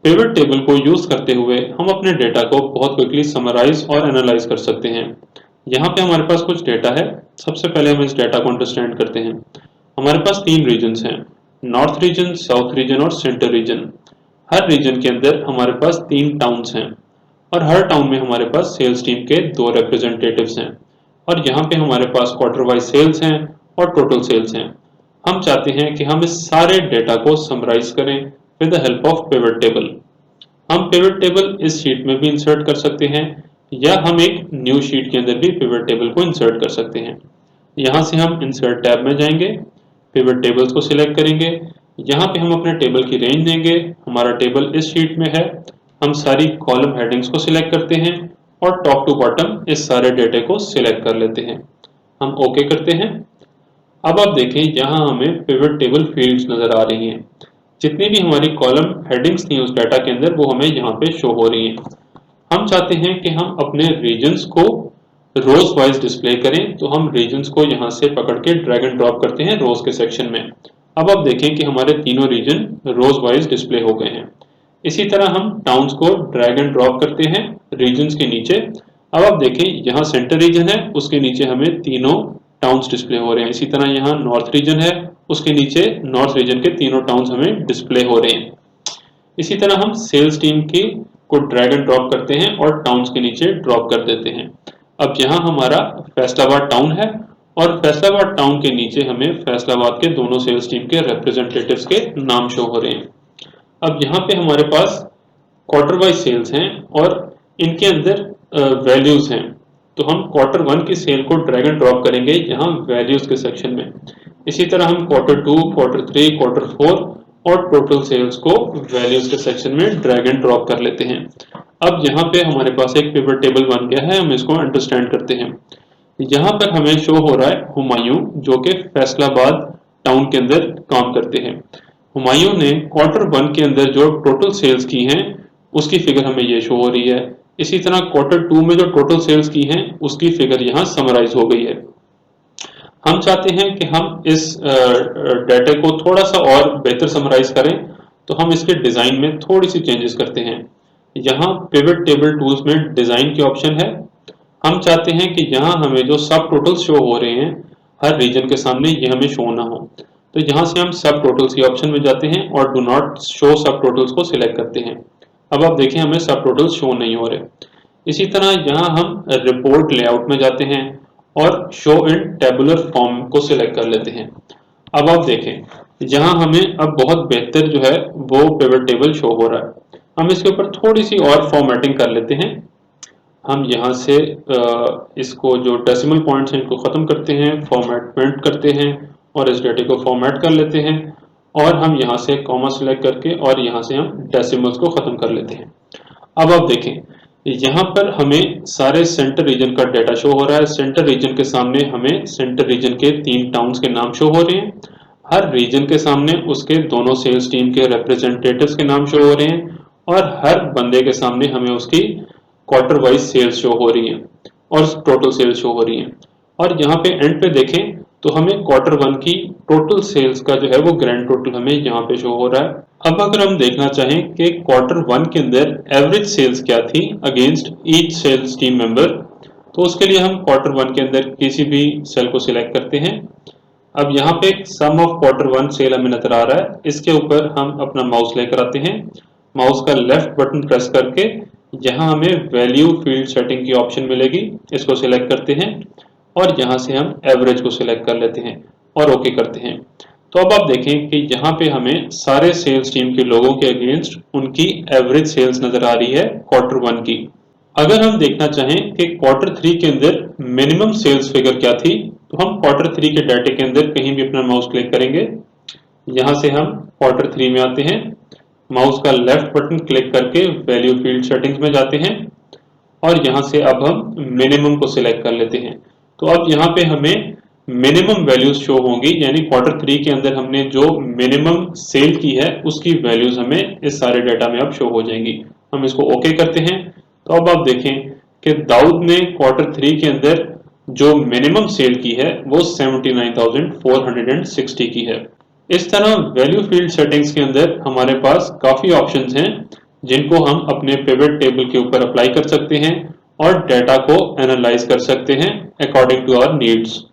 Pivot table को use करते हुए हम अपने डेटा को बहुत क्विकली समराइज और एनालाइज कर सकते हैं। यहाँ पे हमारे पास कुछ डेटा है। सबसे पहले हम इस डेटा को अंडरस्टैंड करते हैं। हमारे पास तीन रीजन्स हैं, नॉर्थ रीजन, साउथ रीजन और सेंटर रीजन। हर रीजन के अंदर हमारे पास तीन टाउन्स हैं और हर टाउन में हमारे पास सेल्स टीम के दो रिप्रेजेंटेटिव्स हैं और यहाँ पे हमारे पास क्वार्टर वाइज सेल्स हैं और टोटल सेल्स हैं। हम चाहते हैं कि हम इस सारे डेटा को समराइज करें with the help of pivot table. हम पिवट टेबल इस शीट में भी इंसर्ट कर सकते हैं या हम एक न्यू शीट के अंदर भी पिवट टेबल को इंसर्ट कर सकते हैं। यहाँ से हम इंसर्ट टैब में जाएंगे, पिवट टेबल्स को सिलेक्ट करेंगे, यहाँ पे हम अपने टेबल की रेंज देंगे। हमारा टेबल इस शीट में है। हम सारी कॉलम हेडिंग्स को सिलेक्ट करते हैं और टॉप टू बॉटम इस सारे डेटे को सिलेक्ट कर लेते हैं। हम ओके करते हैं। अब आप देखें यहाँ हमें पिवट टेबल फील्ड्स नजर आ रही हैं। जितनी भी हमारी कॉलम हेडिंग्स थी उस डाटा के अंदर वो हमें यहाँ पे शो हो रही हैं। हम चाहते हैं कि हम अपने रीजन्स को रोज वाइज डिस्प्ले करें, तो हम रीजन्स को यहाँ से पकड़ के ड्रैग एंड ड्रॉप करते हैं रोज के सेक्शन में। अब आप देखें कि हमारे तीनों रीजन रोज वाइज डिस्प्ले हो गए हैं। इसी तरह हम टाउन्स को ड्रैग एंड ड्रॉप करते हैं रीजन्स के नीचे। अब आप देखें यहाँ सेंटर रीजन है, उसके नीचे हमें तीनों टाउन्स डिस्प्ले हो रहे हैं। इसी तरह यहाँ नॉर्थ रीजन है, उसके नीचे नॉर्थ रीजन के तीनों टाउन्स हमें डिस्प्ले हो रहे हैं। इसी तरह हम सेल्स टीम की को ड्रैग एंड ड्रॉप करते हैं और टाउन्स के नीचे ड्रॉप कर देते हैं। अब यहाँ हमारा फैसलाबाद टाउन है और फैसलाबाद टाउन के नीचे हमें फैसलाबाद के दोनों सेल्स टीम के रिप्रेजेंटेटिव्स के नाम शो हो रहे हैं। अब यहाँ पे हमारे पास क्वार्टर वाइज सेल्स हैं और इनके अंदर वैल्यूज हैं, तो हम क्वार्टर वन की सेल को ड्रैग एंड ड्रॉप करेंगे यहाँ वैल्यूज के सेक्शन में। इसी तरह हम quarter two, quarter three, quarter four और टोटल सेल्स को वैल्यूज के सेक्शन में ड्रैग एंड ड्रॉप कर लेते हैं। अब यहाँ पे हमारे पास एक पिवट टेबल बन गया है, हम इसको अंडरस्टैंड करते हैं। यहाँ पर हमें शो हो रहा है हुमायूं, जो कि फैसलाबाद टाउन के अंदर काम करते हैं। हुमायूं ने क्वार्टर वन के अंदर जो टोटल सेल्स की हैं उसकी फिगर हमें ये शो हो रही है। इसी तरह क्वार्टर टू में जो टोटल सेल्स की हैं उसकी फिगर यहाँ समराइज हो गई है। हम चाहते हैं कि हम इस डाटा को थोड़ा सा और बेहतर समराइज करें, तो हम इसके डिजाइन में थोड़ी सी चेंजेस करते हैं। यहाँ पिवट टेबल टूल्स में डिजाइन की ऑप्शन है। हम चाहते हैं कि यहाँ हमें जो सब टोटल्स शो हो रहे हैं हर रीजन के सामने ये हमें शो ना हो, तो यहाँ से हम सब टोटल्स की ऑप्शन में जाते हैं और डू नॉट शो सब टोटल्स को सिलेक्ट करते हैं। अब आप देखें हमें सब टोटल्स शो नहीं हो रहे। इसी तरह यहाँ हम रिपोर्ट लेआउट में जाते हैं और शो इन टेबुलर फॉर्म को सिलेक्ट कर लेते हैं। अब आप देखें यहाँ हमें अब बहुत बेहतर जो है वो पिवट टेबल शो हो रहा है। हम इसके ऊपर थोड़ी सी और फॉर्मेटिंग कर लेते हैं। हम यहाँ से इसको जो डेसिमल पॉइंट्स हैं इनको ख़त्म करते हैं, फॉर्मेटमेंट करते हैं और इस डेटे को फॉर्मेट कर लेते हैं और हम यहाँ से कॉमा सिलेक्ट करके और यहाँ से हम डेसिमल्स को ख़त्म कर लेते हैं। अब आप देखें यहाँ पर हमें सारे सेंटर रीजन का डेटा शो हो रहा है। सेंटर रीजन के सामने हमें सेंटर रीजन के तीन टाउन्स के नाम शो हो रहे हैं। हर रीजन के सामने उसके दोनों सेल्स टीम के रिप्रेजेंटेटिव्स के नाम शो हो रहे हैं और हर बंदे के सामने हमें उसकी क्वार्टर वाइज सेल्स शो हो रही हैं और टोटल सेल्स शो हो रही हैं। और यहाँ पे एंड पे देखें तो हमें क्वार्टर वन की टोटल सेल्स का जो है वो ग्रैंड टोटल हमें यहाँ पे शो हो रहा है। अब अगर हम देखना चाहें कि क्वार्टर वन के अंदर एवरेज सेल्स क्या थी against each sales team member, तो उसके लिए हम क्वार्टर वन के अंदर किसी भी सेल को सिलेक्ट करते हैं। अब यहाँ पे सम ऑफ क्वार्टर वन सेल हमें नजर आ रहा है, इसके ऊपर हम अपना माउस लेकर आते हैं। माउस का लेफ्ट बटन प्रेस करके यहाँ हमें वैल्यू फील्ड सेटिंग की ऑप्शन मिलेगी, इसको सिलेक्ट करते हैं और यहाँ से हम एवरेज को सिलेक्ट कर लेते हैं और ओके करते हैं। तो अब आप देखें कि यहाँ पे हमें सारे सेल्स टीम के लोगों के अगेंस्ट उनकी एवरेज सेल्स नजर आ रही है क्वार्टर वन की। अगर हम देखना चाहें कि क्वार्टर थ्री के अंदर मिनिमम सेल्स फिगर क्या थी, तो हम क्वार्टर थ्री के डाटे के अंदर कहीं भी अपना माउस क्लिक करेंगे। यहाँ से हम क्वार्टर थ्री में आते हैं, माउस का लेफ्ट बटन क्लिक करके वैल्यू फील्ड सेटिंग्स में जाते हैं और यहाँ से अब हम मिनिमम को सिलेक्ट कर लेते हैं। तो अब यहाँ पे हमें मिनिमम वैल्यूज शो होंगी, यानी क्वार्टर थ्री के अंदर हमने जो मिनिमम सेल की है उसकी वैल्यूज हमें इस सारे डाटा में अब शो हो जाएंगी। हम इसको ओके करते हैं। तो अब आप देखें कि दाऊद ने क्वार्टर थ्री के अंदर जो मिनिमम सेल की है वो 79,460 की है। इस तरह वैल्यू फील्ड सेटिंग्स के अंदर हमारे पास काफी ऑप्शंस हैं जिनको हम अपने पिवट टेबल के ऊपर अप्लाई कर सकते हैं और डेटा को एनालाइज कर सकते हैं अकॉर्डिंग टू आवर नीड्स।